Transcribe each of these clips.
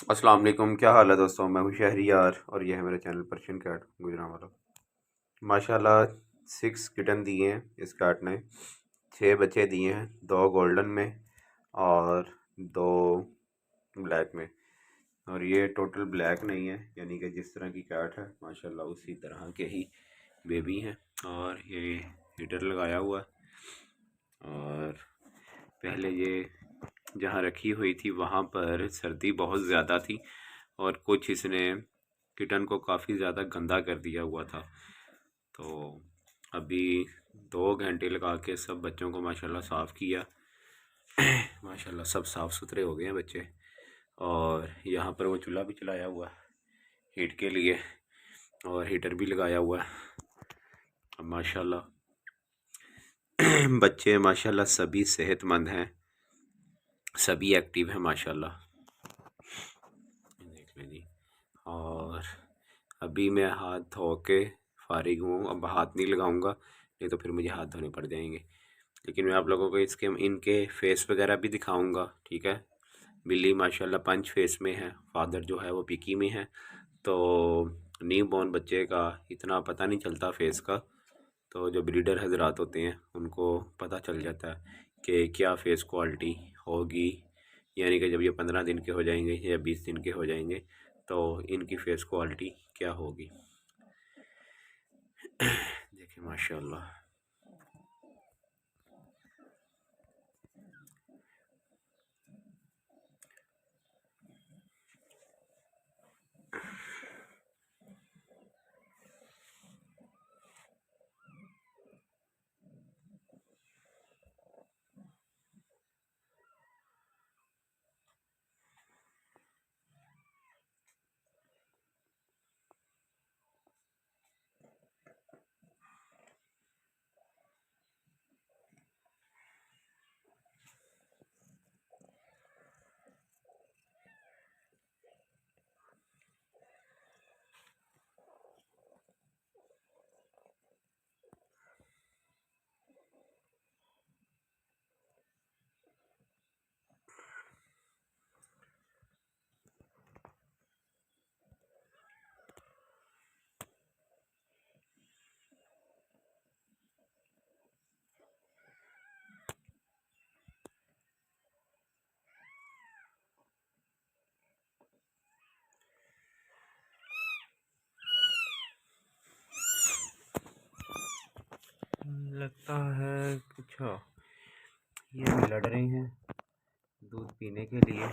अस्सलाम वालेकुम। क्या हाल है दोस्तों? मैं हूँ शहरियार और ये है मेरा चैनल पर्शियन कैट गुजरांवाला। माशाल्लाह 6 किटन दिए हैं इस कैट ने। 6 बच्चे दिए हैं, 2 गोल्डन में और 2 ब्लैक में। और ये टोटल ब्लैक नहीं है, यानी कि जिस तरह की कैट है माशाल्लाह उसी तरह के ही बेबी हैं। और ये हीटर लगाया हुआ है। और पहले ये जहाँ रखी हुई थी वहाँ पर सर्दी बहुत ज़्यादा थी और कुछ इसने किटन को काफ़ी ज़्यादा गंदा कर दिया हुआ था। तो अभी 2 घंटे लगा के सब बच्चों को माशाल्लाह साफ़ किया। माशाल्लाह सब साफ़ सुथरे हो गए हैं बच्चे। और यहाँ पर वो चूल्हा भी चलाया हुआ है हीट के लिए और हीटर भी लगाया हुआ है। अब माशाल्लाह बच्चे माशाल्लाह सभी सेहतमंद हैं, सभी एक्टिव हैं माशाल्लाह। देख लें जी। और अभी मैं हाथ धो के फारिग हूँ, अब हाथ नहीं लगाऊंगा, नहीं तो फिर मुझे हाथ धोने पड़ जाएंगे। लेकिन मैं आप लोगों को इसके इनके फेस वगैरह भी दिखाऊंगा, ठीक है। बिल्ली माशाल्लाह पंच फेस में है, फादर जो है वो पिकी में है। तो न्यू बॉर्न बच्चे का इतना पता नहीं चलता फेस का, तो जो ब्रीडर हजरात होते हैं उनको पता चल जाता है कि क्या फेस क्वालिटी होगी। यानी कि जब ये 15 दिन के हो जाएंगे या 20 दिन के हो जाएंगे तो इनकी फेस क्वालिटी क्या होगी। देखिए माशाल्लाह। लगता है कुछ ये भी लड़ रहे हैं दूध पीने के लिए।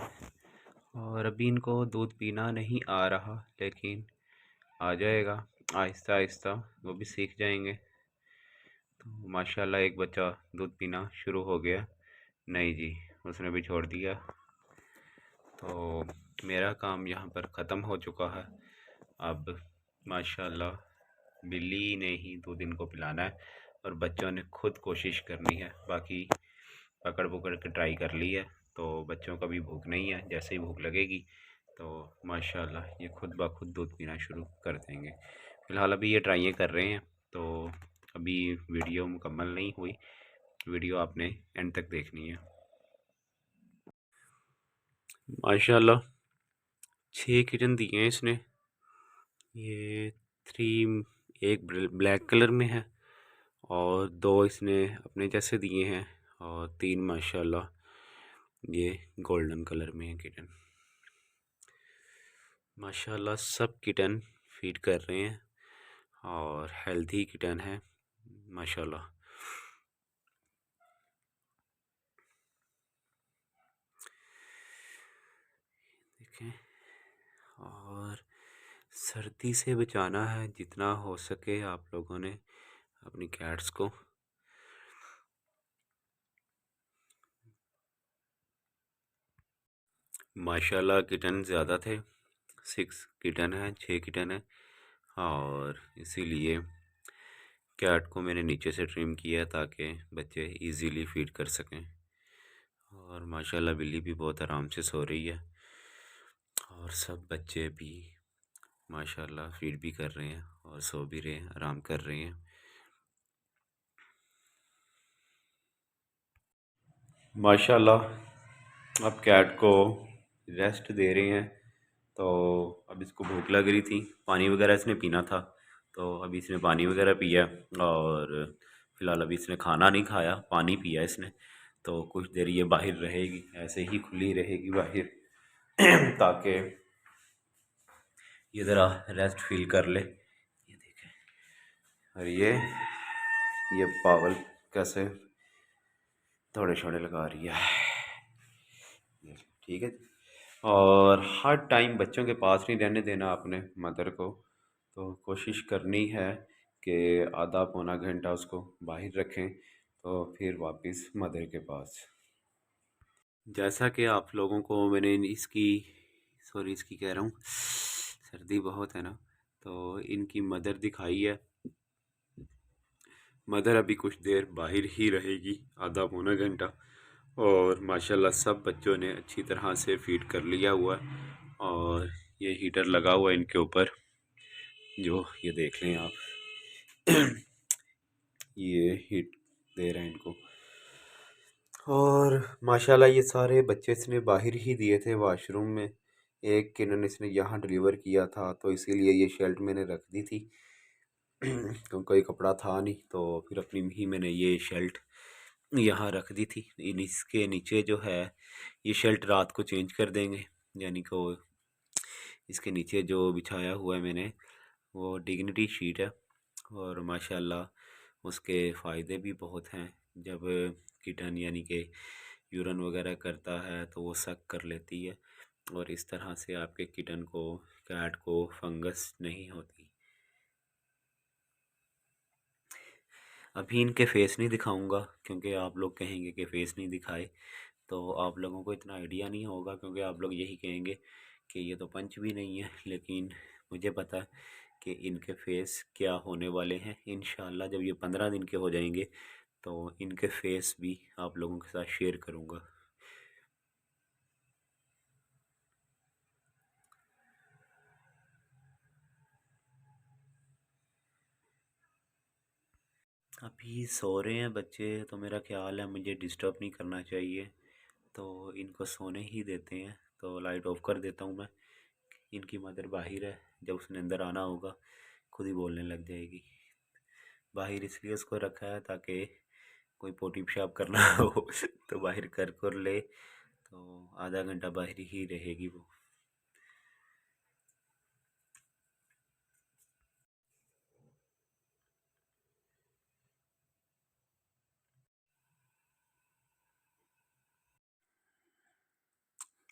और अभी इनको दूध पीना नहीं आ रहा, लेकिन आ जाएगा आहिस्ता आहिस्ता, वो भी सीख जाएंगे। तो माशाल्लाह एक बच्चा दूध पीना शुरू हो गया। नहीं जी, उसने भी छोड़ दिया। तो मेरा काम यहाँ पर ख़त्म हो चुका है। अब माशाल्लाह बिल्ली ने ही दूध इनको पिलाना है और बच्चों ने खुद कोशिश करनी है। बाकी पकड़ पकड़ के ट्राई कर ली है, तो बच्चों का भी भूख नहीं है। जैसे ही भूख लगेगी तो माशाल्लाह ये खुद ब खुद दूध पीना शुरू कर देंगे। फ़िलहाल अभी ये ट्राइयाँ कर रहे हैं, तो अभी वीडियो मुकम्मल नहीं हुई। वीडियो आपने एंड तक देखनी है। माशाल्लाह 6 किटन दिए हैं इसने। ये 3, एक ब्लैक कलर में है और 2 इसने अपने जैसे दिए हैं और 3 माशाल्लाह ये गोल्डन कलर में है किटन। माशाल्लाह सब किटन फीड कर रहे हैं और हेल्दी किटन है माशाल्लाह। देखें। और सर्दी से बचाना है जितना हो सके आप लोगों ने अपनी कैट्स को। माशाल्लाह किटन ज़्यादा थे, 6 किटन है, 6 किटन है। और इसीलिए कैट को मैंने नीचे से ट्रिम किया ताकि बच्चे इजीली फीड कर सकें। और माशाल्लाह बिल्ली भी बहुत आराम से सो रही है और सब बच्चे भी माशाल्लाह फीड भी कर रहे हैं और सो भी रहे हैं, आराम कर रहे हैं। माशाल्लाह अब कैट को रेस्ट दे रहे हैं तो अब इसको भूख लग रही थी, पानी वगैरह इसने पीना था, तो अभी इसने पानी वगैरह पिया। और फ़िलहाल अभी इसने खाना नहीं खाया, पानी पिया इसने। तो कुछ देर ये बाहर रहेगी, ऐसे ही खुली रहेगी बाहर ताकि ये ज़रा रेस्ट फील कर ले। ये देखें, और ये पागल कैसे थोड़े छोड़े लगा रही है। ठीक है। और हर टाइम बच्चों के पास नहीं रहने देना आपने मदर को, तो कोशिश करनी है कि आधा पौना घंटा उसको बाहर रखें, तो फिर वापस मदर के पास। जैसा कि आप लोगों को मैंने इसकी सॉरी इसकी कह रहा हूँ, सर्दी बहुत है ना, तो इनकी मदर दिखाई है। मदर अभी कुछ देर बाहर ही रहेगी, आधा पौना घंटा। और माशाल्लाह सब बच्चों ने अच्छी तरह से फीड कर लिया हुआ है। और ये हीटर लगा हुआ है इनके ऊपर, जो ये देख लें आप ये हीट दे रहे हैं इनको। और माशाल्लाह ये सारे बच्चे इसने बाहर ही दिए थे वॉशरूम में। एक किनन इसने यहाँ डिलीवर किया था, तो इसीलिए ये शेल्ट मैंने रख दी थी क्योंकि कोई कपड़ा था नहीं, तो फिर अपनी ही मैंने ये शर्ट यहाँ रख दी थी। इन इसके नीचे जो है ये शर्ट रात को चेंज कर देंगे, यानी कि इसके नीचे जो बिछाया हुआ है मैंने वो डिग्निटी शीट है। और माशाल्लाह उसके फ़ायदे भी बहुत हैं। जब किटन यानी कि यूरन वगैरह करता है तो वो सक कर लेती है, और इस तरह से आपके किटन को, कैट को फंगस नहीं होती। अभी इनके फेस नहीं दिखाऊंगा क्योंकि आप लोग कहेंगे कि फेस नहीं दिखाए, तो आप लोगों को इतना आइडिया नहीं होगा, क्योंकि आप लोग यही कहेंगे कि ये तो पंच भी नहीं है। लेकिन मुझे पता है कि इनके फेस क्या होने वाले हैं। इंशाल्लाह जब ये 15 दिन के हो जाएंगे तो इनके फेस भी आप लोगों के साथ शेयर करूँगा। अभी सो रहे हैं बच्चे, तो मेरा ख्याल है मुझे डिस्टर्ब नहीं करना चाहिए, तो इनको सोने ही देते हैं। तो लाइट ऑफ कर देता हूँ मैं। इनकी मदर बाहर है, जब उसने अंदर आना होगा खुद ही बोलने लग जाएगी। बाहर इसलिए उसको रखा है ताकि कोई पोटी पेशाब करना हो तो बाहर कर ले, तो आधा घंटा बाहर ही रहेगी वो।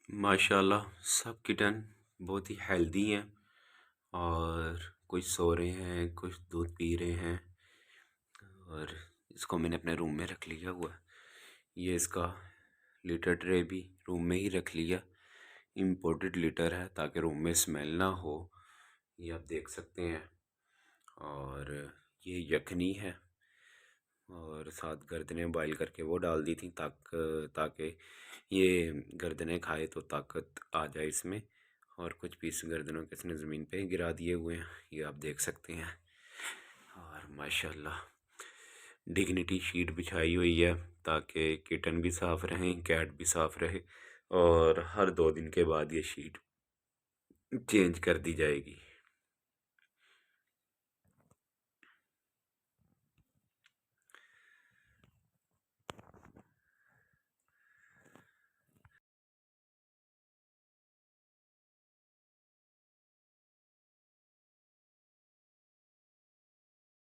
माशाल्लाह सब किटन बहुत ही हेल्दी हैं, और कुछ सो रहे हैं, कुछ दूध पी रहे हैं। और इसको मैंने अपने रूम में रख लिया हुआ है। ये इसका लीटर ट्रे भी रूम में ही रख लिया। इम्पोर्टेड लीटर है ताकि रूम में स्मेल ना हो, ये आप देख सकते हैं। और ये यखनी है, और साथ गर्दनें बॉयल करके वो डाल दी थी ताकि ये गर्दनें खाए तो ताकत आ जाए इसमें। और कुछ पीस गर्दनों के इसने ज़मीन पे गिरा दिए हुए हैं, ये आप देख सकते हैं। और माशाल्लाह डिग्निटी शीट बिछाई हुई है ताकि किटन भी साफ़ रहें, कैट भी साफ़ रहे। और हर 2 दिन के बाद ये शीट चेंज कर दी जाएगी।